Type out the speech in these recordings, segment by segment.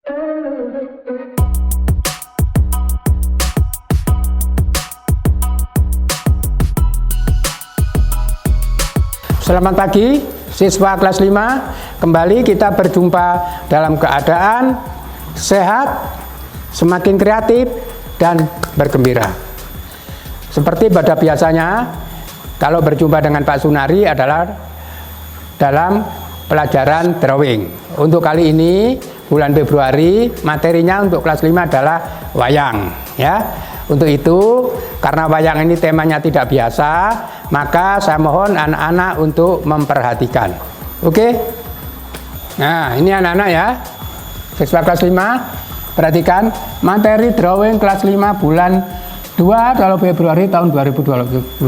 Selamat pagi, siswa kelas 5. Kembali kita berjumpa dalam keadaan sehat, semakin kreatif, dan bergembira. Seperti pada biasanya, kalau berjumpa dengan Pak Sunari adalah dalam pelajaran drawing. Untuk kali ini, bulan Februari, materinya untuk kelas 5 adalah wayang. Ya. Untuk itu, karena wayang ini temanya tidak biasa, maka saya mohon anak-anak untuk memperhatikan. Oke? Nah, ini anak-anak ya, siswa kelas 5, perhatikan materi drawing kelas 5 bulan 2 kalau Februari tahun 2021.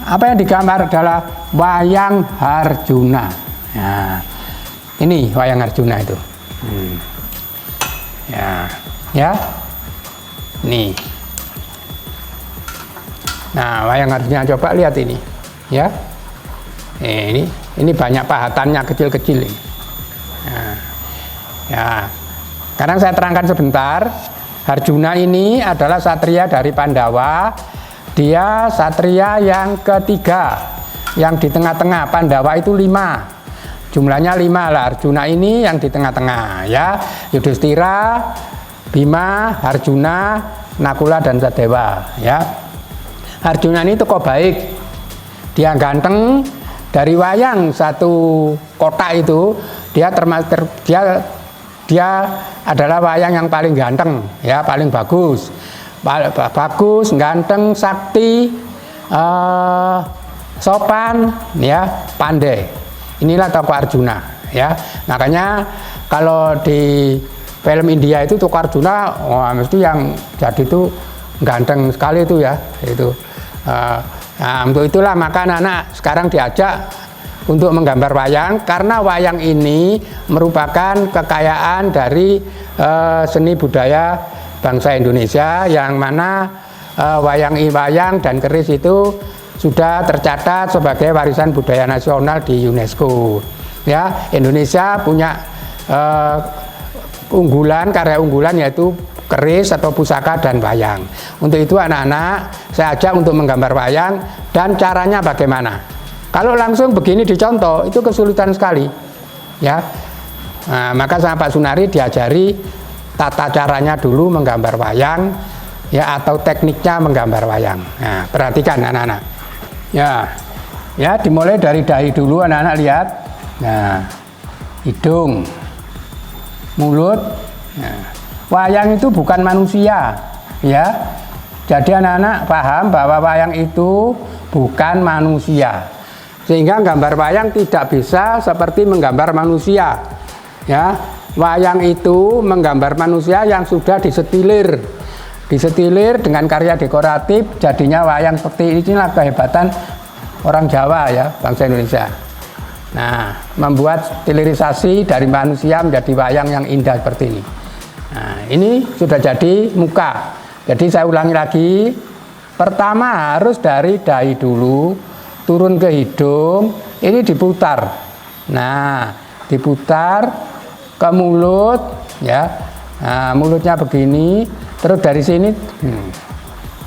Apa yang digambar adalah wayang Harjuna. Nah, ini wayang Harjuna itu. Ya. Nih. Nah, wayang Harjuna coba lihat ini, ya. Ini banyak pahatannya kecil-kecil ini. Nah, ya. Sekarang saya terangkan sebentar. Harjuna ini adalah satria dari Pandawa. Dia satria yang ketiga, yang di tengah-tengah. Pandawa itu 5. Jumlahnya 5 lah. Harjuna ini yang di tengah-tengah, ya. Yudhistira, Bima, Harjuna, Nakula, dan Sadewa, ya. Harjuna ini tokoh baik, dia ganteng. Dari wayang satu kotak itu dia dia adalah wayang yang paling ganteng, ya, paling bagus, ganteng, sakti, sopan, ya, pandai. Inilah tokoh Arjuna, ya. Makanya kalau di film India itu tokoh Arjuna, mesti yang jadi itu ganteng sekali itu, ya, itu. Nah, untuk itulah maka anak-anak sekarang diajak untuk menggambar wayang, karena wayang ini merupakan kekayaan dari seni budaya bangsa Indonesia, yang mana wayang dan keris itu sudah tercatat sebagai warisan budaya nasional di UNESCO. Ya, Indonesia punya karya unggulan yaitu keris atau pusaka dan wayang. Untuk itu anak-anak saya ajak untuk menggambar wayang, dan caranya bagaimana? Kalau langsung begini dicontoh itu kesulitan sekali, ya. Nah, maka sama Pak Sunari diajari tata caranya dulu menggambar wayang, ya, atau tekniknya menggambar wayang. Nah, perhatikan anak-anak. Ya, dimulai dari dahi dulu anak-anak lihat. Nah, hidung, mulut. Nah, wayang itu bukan manusia, ya. Jadi anak-anak paham bahwa wayang itu bukan manusia, sehingga gambar wayang tidak bisa seperti menggambar manusia, ya. Wayang itu menggambar manusia yang sudah disetilir dengan karya dekoratif, jadinya wayang seperti inilah kehebatan orang Jawa, ya, bangsa Indonesia. Nah, membuat stilirisasi dari manusia menjadi wayang yang indah seperti ini. Nah, ini sudah jadi muka. Jadi saya ulangi lagi. Pertama harus dari dahi dulu, turun ke hidung, ini diputar. Nah, diputar ke mulut, ya. Nah, mulutnya begini, terus dari sini.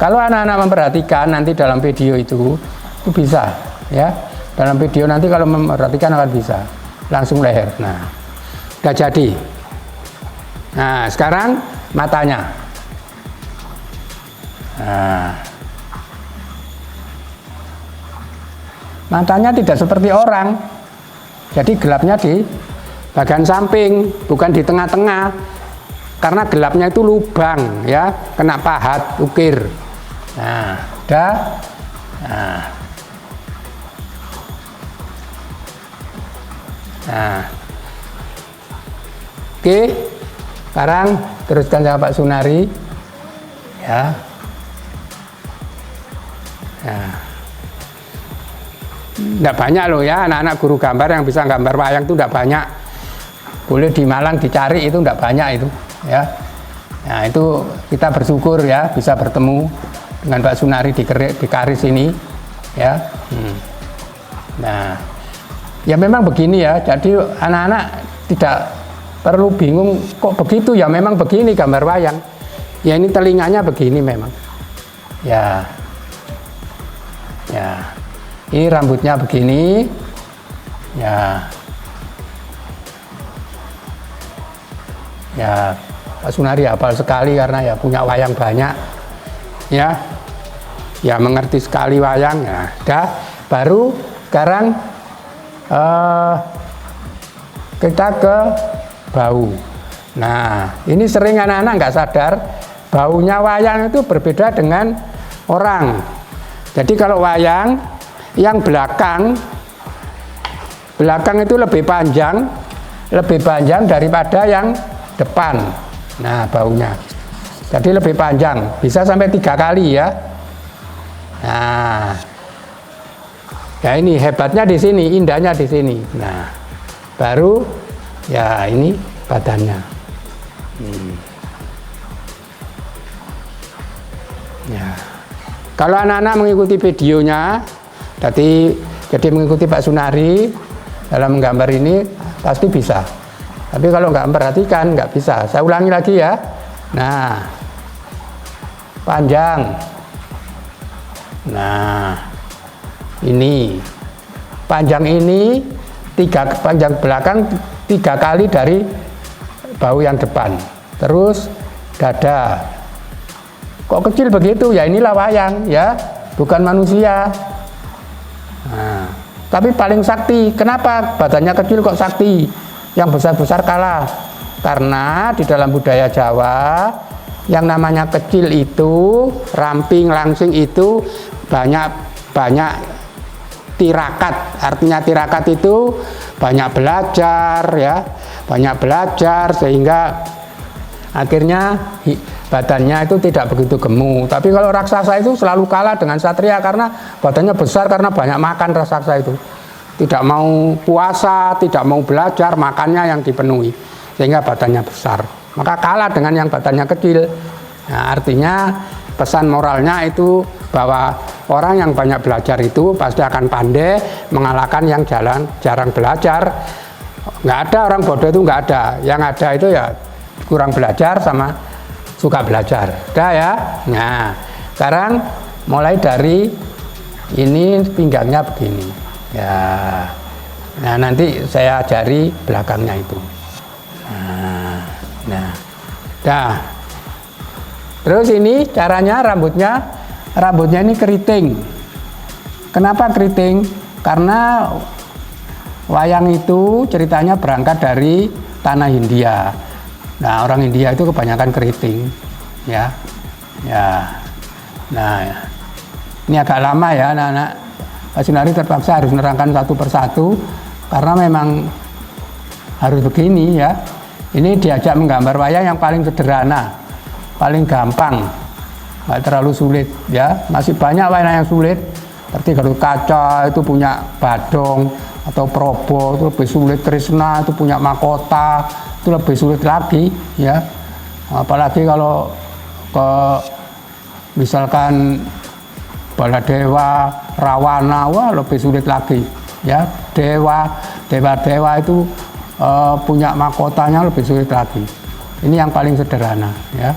Kalau anak-anak memperhatikan nanti dalam video itu bisa, ya. Dalam video nanti kalau memperhatikan akan bisa. Langsung leher. Nah, sudah jadi. Nah, sekarang matanya. Nah, matanya tidak seperti orang. Jadi gelapnya di bagian samping, bukan di tengah-tengah. Karena gelapnya itu lubang, ya, kena pahat, ukir. Nah, udah. Nah. Oke. Sekarang teruskan sama Pak Sunari, ya. Tidak banyak loh, ya, anak-anak guru gambar yang bisa gambar wayang itu tidak banyak. Boleh di Malang dicari, itu tidak banyak itu, ya. Nah, itu kita bersyukur, ya, bisa bertemu dengan Pak Sunari di Karis ini, ya. Nah, ya memang begini, ya. Jadi anak-anak tidak perlu bingung kok begitu ya, memang begini gambar wayang. Ya ini telinganya begini memang. Ya. Ya. Ini rambutnya begini. Ya. Ya, Pak Sunari hafal sekali karena ya punya wayang banyak. Ya. Ya mengerti sekali wayang. Nah, dah baru sekarang kita ke bau. Nah, ini sering anak-anak nggak sadar baunya wayang itu berbeda dengan orang. Jadi kalau wayang yang belakang itu lebih panjang daripada yang depan. Nah, baunya jadi lebih panjang, bisa sampai 3 kali ya. Nah, ya ini hebatnya di sini, indahnya di sini. Nah, baru ya ini badannya. Ya. Kalau anak-anak mengikuti videonya, jadi mengikuti Pak Sunari dalam menggambar ini pasti bisa. Tapi kalau nggak memperhatikan nggak bisa. Saya ulangi lagi ya. Nah, panjang. Nah, ini panjang ini panjang belakang 3 kali dari bau yang depan. Terus dada. Kok kecil begitu? Ya inilah wayang ya, bukan manusia. Nah, tapi paling sakti. Kenapa badannya kecil kok sakti? Yang besar-besar kalah. Karena di dalam budaya Jawa yang namanya kecil itu, ramping, langsing itu banyak tirakat. Artinya tirakat itu banyak belajar ya, banyak belajar sehingga akhirnya badannya itu tidak begitu gemuk. Tapi kalau raksasa itu selalu kalah dengan satria karena badannya besar, karena banyak makan raksasa itu. Tidak mau puasa, tidak mau belajar, makannya yang dipenuhi sehingga badannya besar. Maka kalah dengan yang badannya kecil. Nah, artinya pesan moralnya itu bahwa orang yang banyak belajar itu pasti akan pandai mengalahkan yang jarang belajar. Nggak ada orang bodoh itu, nggak ada. Yang ada itu ya kurang belajar sama suka belajar. Udah ya. Nah, sekarang mulai dari ini pinggangnya begini. Ya. Nah, nanti saya ajari belakangnya itu. Nah. Terus ini caranya rambutnya ini keriting. Kenapa keriting? Karena wayang itu ceritanya berangkat dari tanah Hindia. Nah, orang India itu kebanyakan keriting, ya. Nah, ini agak lama ya, anak-anak. Pak Sunari terpaksa harus menerangkan satu persatu karena memang harus begini ya. Ini diajak menggambar wayang yang paling sederhana, paling gampang, nggak terlalu sulit ya. Masih banyak wayang yang sulit, seperti Gatot Kaca itu punya Badong atau Probo itu lebih sulit, Krishna itu punya mahkota itu lebih sulit lagi ya. Apalagi kalau ke misalkan Baladewa, Rawana, wah lebih sulit lagi ya. Dewa itu punya mahkotanya lebih sulit lagi. Ini yang paling sederhana ya.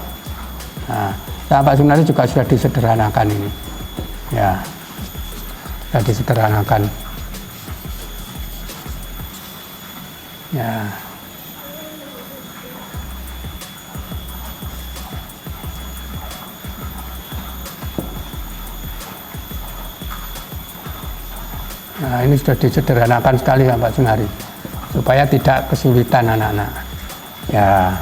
Nah, Pak Sunari juga sudah disederhanakan ini ya, sudah disederhanakan ya. Nah, ini sudah disederhanakan sekali ya Pak Sunari, supaya tidak kesulitan anak-anak. Ya.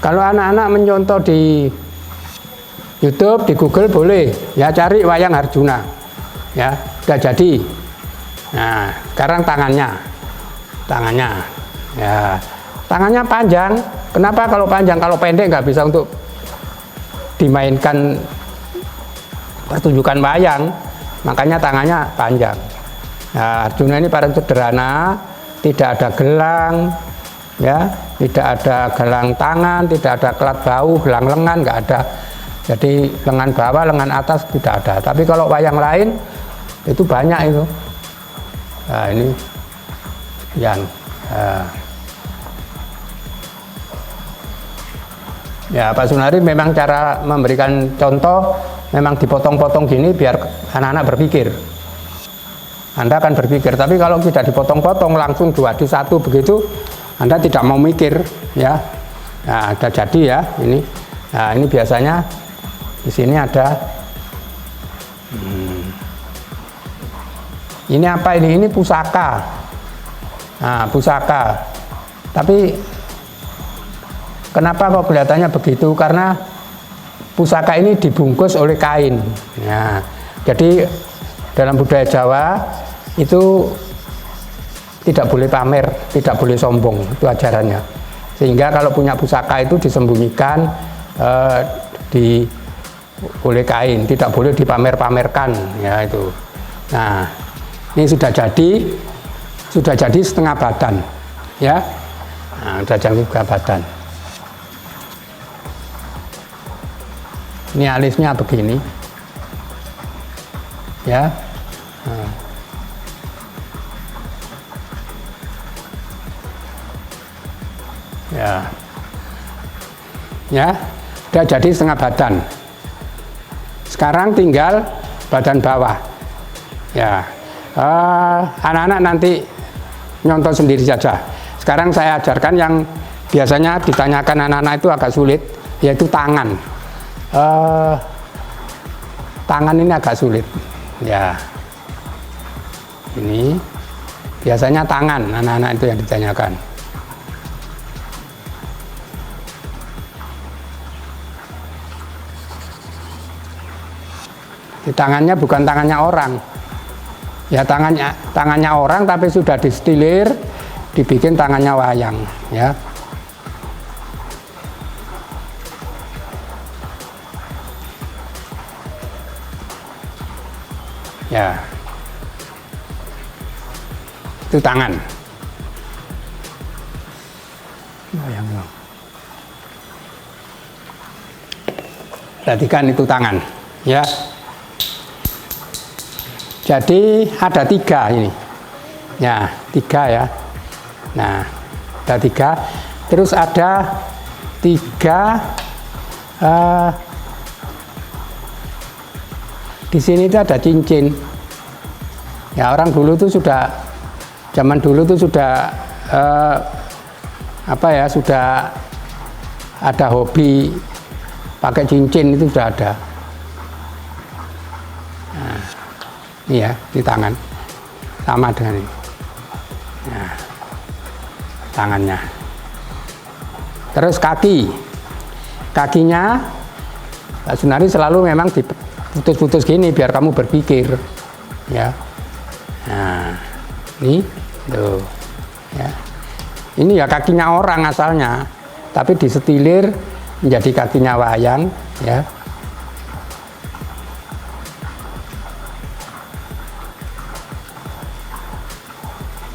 Kalau anak-anak mencontoh di YouTube, di Google boleh, ya cari wayang Arjuna. Ya, sudah jadi. Nah, sekarang tangannya. Ya, tangannya panjang. Kenapa kalau panjang? Kalau pendek nggak bisa untuk dimainkan pertunjukan wayang, makanya tangannya panjang. Nah, Arjuna ini paling sederhana, tidak ada gelang, ya, tidak ada gelang tangan, tidak ada kelat bau, gelang lengan, nggak ada. Jadi lengan bawah, lengan atas tidak ada. Tapi kalau wayang lain itu banyak itu. Nah, ini yang ya Pak Sunari memang cara memberikan contoh memang dipotong-potong gini biar anak-anak berpikir. Anda akan berpikir, tapi kalau tidak dipotong-potong langsung 2 di 1 begitu, Anda tidak mau mikir, ya. Nah, ada jadi ya ini. Nah, ini biasanya di sini ada. Ini apa ini? Ini pusaka. Nah, pusaka. Tapi kenapa kok kelihatannya begitu? Karena pusaka ini dibungkus oleh kain. Nah, jadi dalam budaya Jawa itu tidak boleh pamer, tidak boleh sombong, itu ajarannya. Sehingga kalau punya pusaka itu disembunyikan oleh kain, tidak boleh dipamer-pamerkan, ya itu. Nah, ini sudah jadi setengah badan, ya. Nah, sudah jadi setengah badan. Ini alisnya begini, ya. Nah. Ya, sudah jadi setengah badan. Sekarang tinggal badan bawah. Ya, anak-anak nanti nyontoh sendiri saja. Sekarang saya ajarkan yang biasanya ditanyakan anak-anak itu agak sulit, yaitu tangan. Tangan ini agak sulit. Ya, ini biasanya tangan anak-anak itu yang ditanyakan. Di tangannya bukan tangannya orang, ya tangannya orang tapi sudah distilir, dibikin tangannya wayang, ya. Ya, itu tangan. Wayang. Perhatikan itu tangan, ya. Jadi ada 3 ini, ya 3 ya. Nah, ada 3. Terus ada 3. Di sini itu ada cincin. Ya orang dulu tuh sudah, zaman dulu tuh sudah sudah ada hobi pakai cincin, itu sudah ada. Nah, ini ya di tangan sama dengan ini. Nah, tangannya. Terus kakinya Pak Sunari selalu memang diputus-putus gini biar kamu berpikir, ya. Nah, ini tuh, ya. Ini ya kakinya orang asalnya, tapi disetilir menjadi kakinya wayang, ya.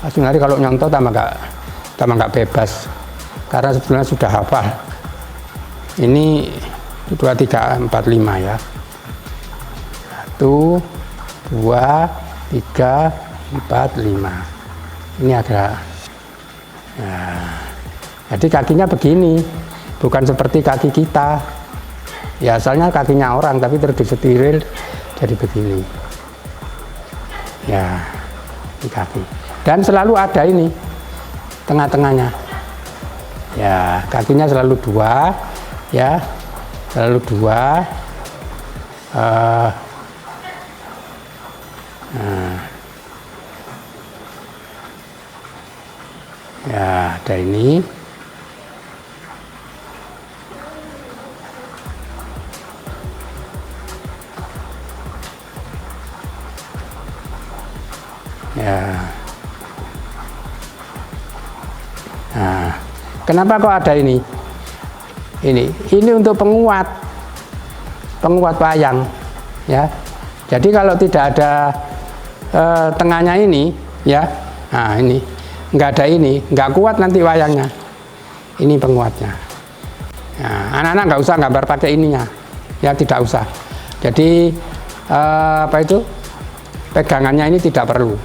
Pak Sunari kalau nyontoh tambah nggak bebas, karena sebetulnya sudah hafal. Ini 2, 3, 4, 5 ya. 1, 2, 3, 4, 5. Ini ada. Nah, jadi kakinya begini, bukan seperti kaki kita. Ya asalnya kakinya orang, tapi terus disetirir jadi begini. Ya, di kaki. Dan selalu ada ini tengah-tengahnya. Ya, kakinya selalu 2, ya, selalu 2. Nah, ya, ada ini. Ya. Nah, kenapa kok ada ini? Ini untuk penguat wayang, ya. Jadi kalau tidak ada tengahnya ini, ya, nah ini nggak ada ini, nggak kuat nanti wayangnya. Ini penguatnya. Nah, anak-anak nggak usah gambar pakai ininya, ya tidak usah. Jadi apa itu, pegangannya ini tidak perlu,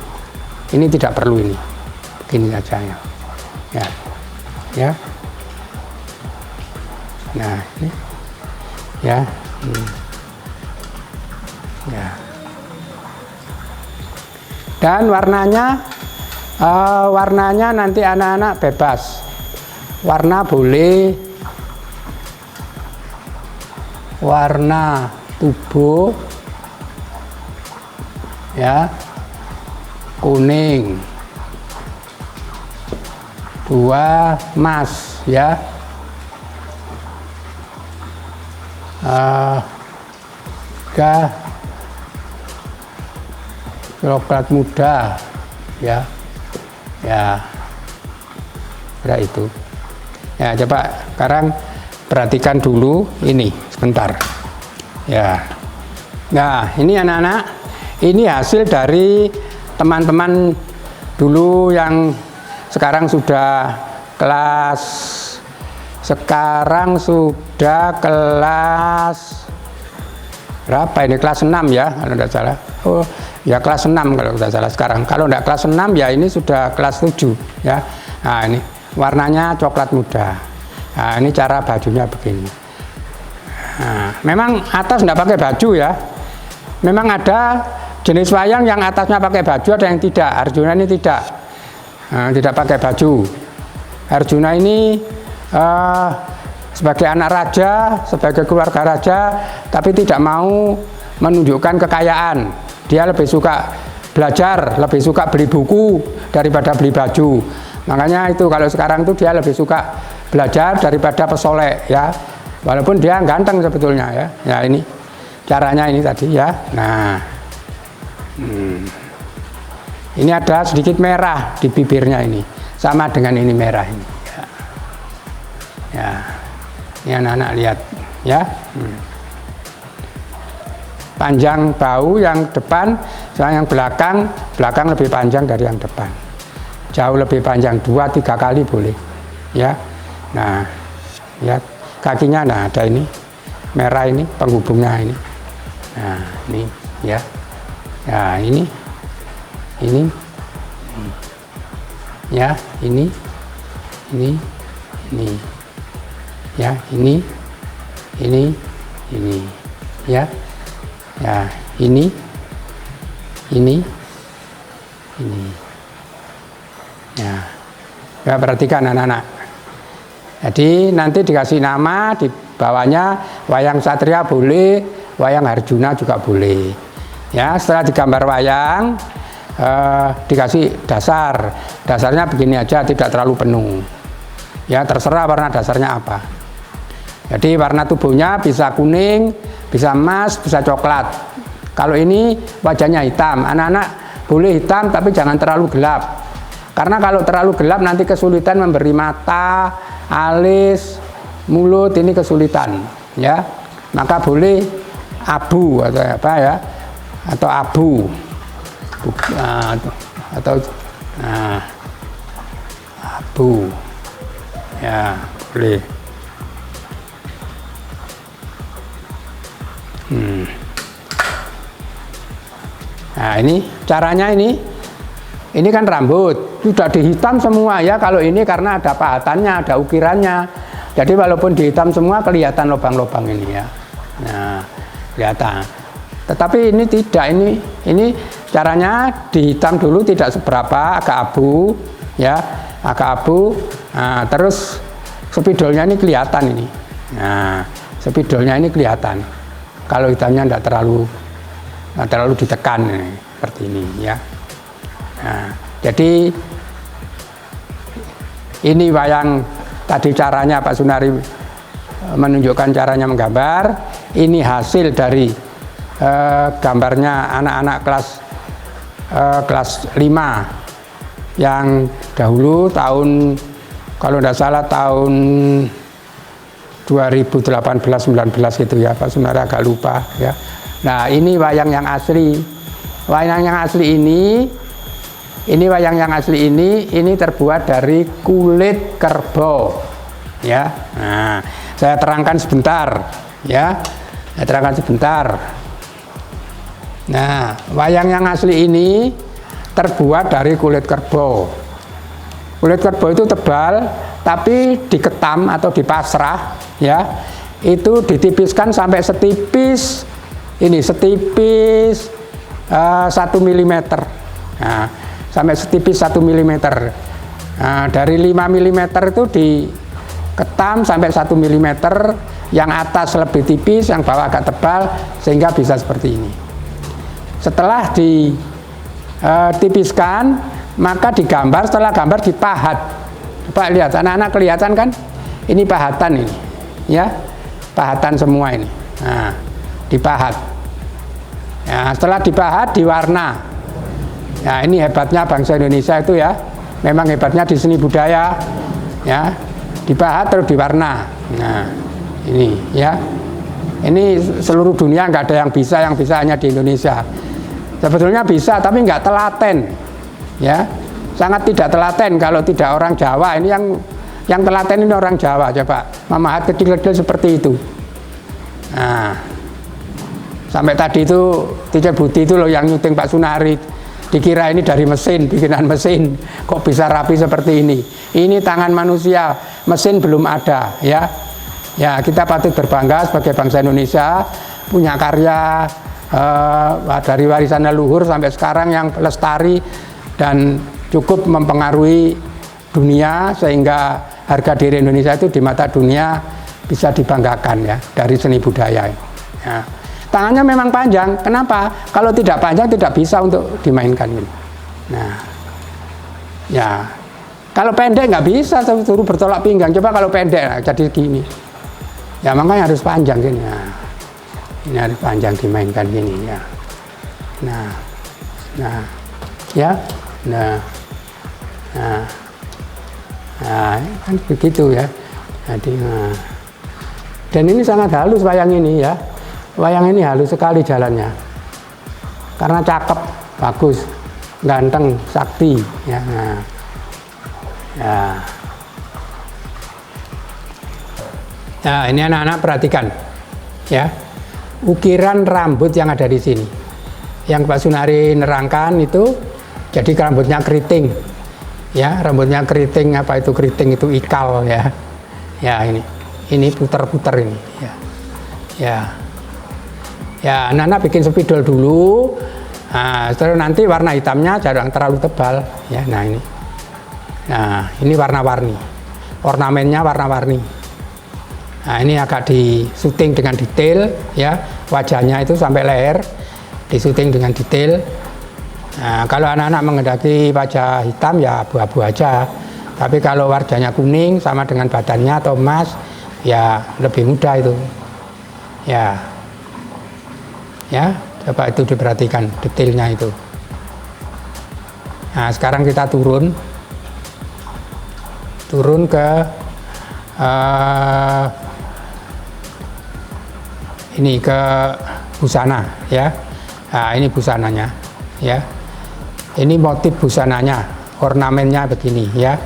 ini tidak perlu, ini begini saja ya, ya. Nah ini ya, ya. Dan warnanya nanti anak-anak bebas, warna boleh warna tubuh ya, kuning, 2 emas ya, coklat muda ya, ya, ya itu ya. Coba sekarang perhatikan dulu ini sebentar ya. Nah ini anak-anak, ini hasil dari teman-teman dulu yang sekarang sudah kelas berapa ini, kelas 6 ya kalau tidak salah. Oh ya kelas 6 kalau tidak salah sekarang. Kalau tidak kelas 6 ya ini sudah kelas 7 ya. Nah ini warnanya coklat muda. Nah ini cara bajunya begini. Nah, memang atas tidak pakai baju ya. Memang ada jenis wayang yang atasnya pakai baju, ada yang tidak. Arjuna ini tidak, tidak pakai baju. Arjuna ini sebagai anak raja, sebagai keluarga raja, tapi tidak mau menunjukkan kekayaan. Dia lebih suka belajar, lebih suka beli buku daripada beli baju. Makanya itu kalau sekarang itu dia lebih suka belajar daripada pesolek ya. Walaupun dia ganteng sebetulnya ya. Ya ini caranya ini tadi ya. Nah, ini ada sedikit merah di bibirnya ini, sama dengan ini merah ini. Ya, ya. Ini anak-anak lihat ya. Panjang bau yang depan, yang belakang lebih panjang dari yang depan. Jauh lebih panjang, 2-3 kali boleh. Ya. Nah, lihat kakinya, nah ada ini merah ini penghubungnya ini. Nah, ini ya. Ya, ini. Ya, ini. Ya, ini. Ya. Ya, ini. Ya. Ya, perhatikan anak-anak. Jadi nanti dikasih nama, di bawahnya wayang satria boleh, wayang Arjuna juga boleh. Ya, setelah digambar wayang, dikasih dasarnya begini aja, tidak terlalu penuh. Ya, terserah warna dasarnya apa. Jadi warna tubuhnya bisa kuning, bisa emas, bisa coklat. Kalau ini wajahnya hitam, anak-anak boleh hitam tapi jangan terlalu gelap. Karena kalau terlalu gelap nanti kesulitan memberi mata, alis, mulut, ini kesulitan ya. Maka boleh abu atau apa ya, atau abu atau abu ya, boleh. Nah ini caranya, ini kan rambut sudah dihitam semua ya. Kalau ini karena ada pahatannya, ada ukirannya, jadi walaupun dihitam semua kelihatan lubang-lubang ini ya. Nah kelihatan. Tetapi ini tidak, ini caranya dihitam dulu tidak seberapa, agak abu ya, agak abu. Nah, terus spidolnya ini kelihatan ini. Nah spidolnya ini kelihatan. Kalau hitamnya tidak terlalu ditekan seperti ini ya. Nah, jadi ini wayang tadi caranya Pak Sunari menunjukkan caranya menggambar. Ini hasil dari gambarnya anak-anak kelas 5 yang dahulu tahun, kalau tidak salah tahun 2018-19 itu ya, Pak Sunari agak lupa ya. Nah ini wayang yang asli. Wayang yang asli ini terbuat dari kulit kerbau ya. Nah saya terangkan sebentar ya. Saya terangkan sebentar. Nah, wayang yang asli ini terbuat dari kulit kerbau. Kulit kerbau itu tebal, tapi diketam atau dipasrah, ya, itu ditipiskan sampai setipis ini, setipis 1 mm. Nah, sampai setipis 1 mm. Nah, dari 5 mm itu diketam sampai 1 mm, yang atas lebih tipis, yang bawah agak tebal, sehingga bisa seperti ini. Setelah ditipiskan, maka digambar, setelah gambar dipahat. Coba lihat, anak-anak kelihatan kan? Ini pahatan ini, ya, pahatan semua ini. Nah, dipahat. Ya, setelah dipahat, diwarna. Nah, ini hebatnya bangsa Indonesia itu ya, memang hebatnya di seni budaya, ya, dipahat terus diwarna. Nah, ini ya, ini seluruh dunia nggak ada yang bisa hanya di Indonesia. Sebetulnya bisa, tapi nggak telaten, ya, sangat tidak telaten kalau tidak orang Jawa. Ini yang telaten ini orang Jawa, coba memahat kecil-kecil seperti itu. Nah, sampai tadi itu Teacher Budi itu loh yang nyuting Pak Sunari, dikira ini dari mesin, bikinan mesin, kok bisa rapi seperti ini. Ini tangan manusia, mesin belum ada, ya. Ya, kita patut berbangga sebagai bangsa Indonesia punya karya dari warisan leluhur sampai sekarang yang lestari dan cukup mempengaruhi dunia, sehingga harga diri Indonesia itu di mata dunia bisa dibanggakan, ya, dari seni budaya. Ya. Tangannya memang panjang, kenapa? Kalau tidak panjang tidak bisa untuk dimainkan ini. Nah, ya, kalau pendek nggak bisa, suruh bertolak pinggang. Coba kalau pendek jadi gini, ya makanya harus panjang gini. Nah, ini harus panjang dimainkan gini, ya. Nah, ya, nah, kan begitu ya. Jadi, dan ini sangat halus wayang ini, ya. Wayang ini halus sekali jalannya, karena cakep, bagus, ganteng, sakti, ya. Nah, ya. Nah, ini anak-anak perhatikan, ya. Ukiran rambut yang ada di sini, yang Pak Sunari nerangkan itu, jadi rambutnya keriting, ya, rambutnya keriting. Apa itu keriting? Itu ikal, ya, ya, ini puter-puter ini, ya, ya, ya. Anak-anak bikin spidol dulu, nah, terus nanti warna hitamnya jangan terlalu tebal, ya. Nah ini warna-warni, ornamennya warna-warni. Nah, ini agak disuting dengan detail, ya, wajahnya itu sampai leher disuting dengan detail. Nah, kalau anak-anak menghendaki wajah hitam ya abu-abu aja, tapi kalau wajahnya kuning sama dengan badannya atau emas ya lebih mudah itu, ya, ya, coba itu diperhatikan detailnya itu. Nah, sekarang kita turun ke ini, ke busana, ya. Nah, ini busananya, ya. Ini motif busananya, ornamennya begini, ya.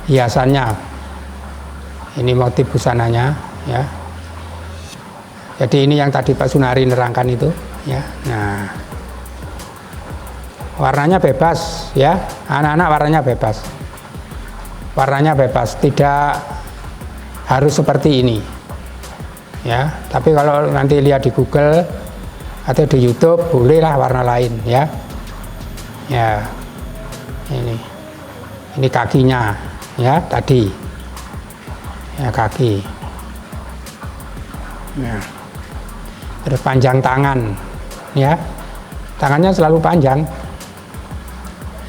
Hiasannya. Ini motif busananya, ya. Jadi ini yang tadi Pak Sunari nerangkan itu, ya. Nah, warnanya bebas, ya. Anak-anak warnanya bebas. Warnanya bebas, tidak harus seperti ini, ya. Tapi kalau nanti lihat di Google atau di YouTube bolehlah warna lain, ya. Ya, ini kakinya, ya, tadi, ya, kaki, ya. Terus panjang tangan, ya, tangannya selalu panjang,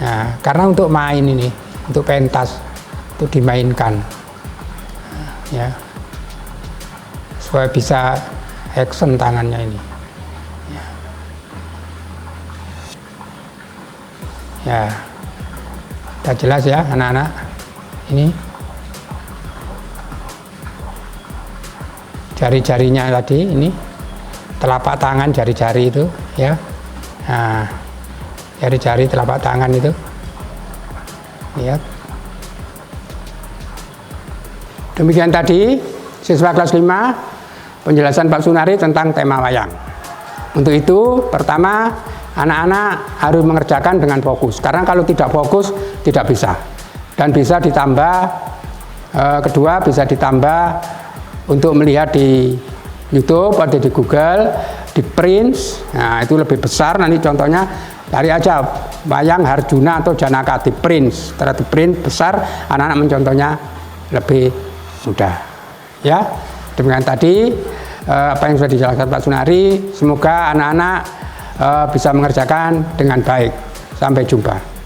ya, karena untuk main ini, untuk pentas itu dimainkan, ya, supaya bisa action tangannya ini, ya. Ya, udah jelas ya anak-anak. Ini jari-jarinya tadi, ini telapak tangan, jari-jari itu, ya. Nah, jari-jari telapak tangan itu, lihat. Demikian tadi siswa kelas 5 penjelasan Pak Sunari tentang tema wayang. Untuk itu, pertama, anak-anak harus mengerjakan dengan fokus. Karena kalau tidak fokus, tidak bisa. Dan bisa ditambah, kedua bisa ditambah untuk melihat di YouTube atau di Google, di print. Nah, itu lebih besar. Nanti contohnya, cari aja wayang Harjuna atau Janaka di print. Setelah di print besar, anak-anak mencontohnya lebih mudah. Ya, demikian tadi apa yang sudah dijelaskan Pak Sunari. Semoga anak-anak bisa mengerjakan dengan baik. Sampai jumpa.